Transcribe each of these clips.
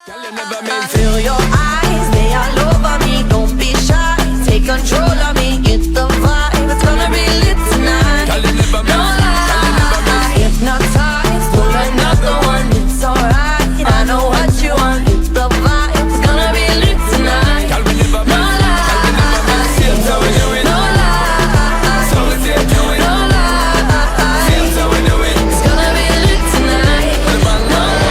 Feel your eyes, they all over me. Don't be shy, take control of me. Get the vibe, it's gonna be lit tonight. No lie, hypnotize, pull another one. It's alright, I know what you want. Get the vibe, it's gonna be lit tonight. No lie, no lie, no lie. It's gonna be lit tonight. No lie.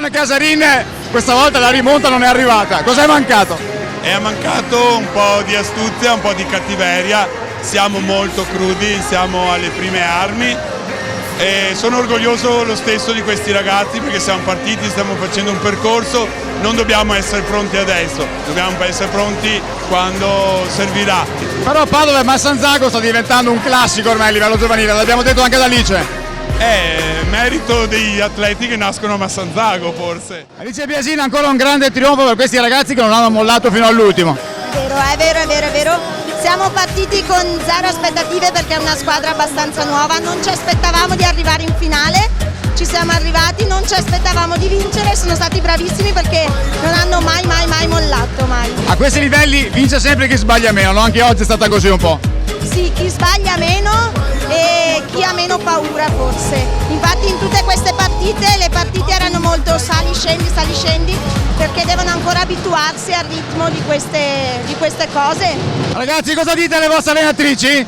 Team Casarin questa volta la rimonta non è arrivata, cos'è mancato? È mancato un po' di astuzia, un po' di cattiveria, siamo molto crudi, siamo alle prime armi e sono orgoglioso lo stesso di questi ragazzi perché siamo partiti, stiamo facendo un percorso, non dobbiamo essere pronti adesso, dobbiamo essere pronti quando servirà. Però Padova e Massanzago sta diventando un classico ormai a livello giovanile, l'abbiamo detto anche ad Alice. È merito degli atleti che nascono a Massanzago forse. Alice Biasina, ancora un grande trionfo per questi ragazzi che non hanno mollato fino all'ultimo. È vero. Siamo partiti con zero aspettative perché è una squadra abbastanza nuova, non ci aspettavamo di arrivare in finale, ci siamo arrivati, non ci aspettavamo di vincere, sono stati bravissimi perché non hanno mai mollato, mai. A questi livelli vince sempre chi sbaglia meno, no? Anche oggi è stata così un po'. Sì, chi sbaglia meno e chi ha meno paura forse. Infatti in tutte queste partite, le partite erano molto sali scendi, perché devono ancora abituarsi al ritmo di queste cose. Ragazzi, cosa dite alle vostre allenatrici?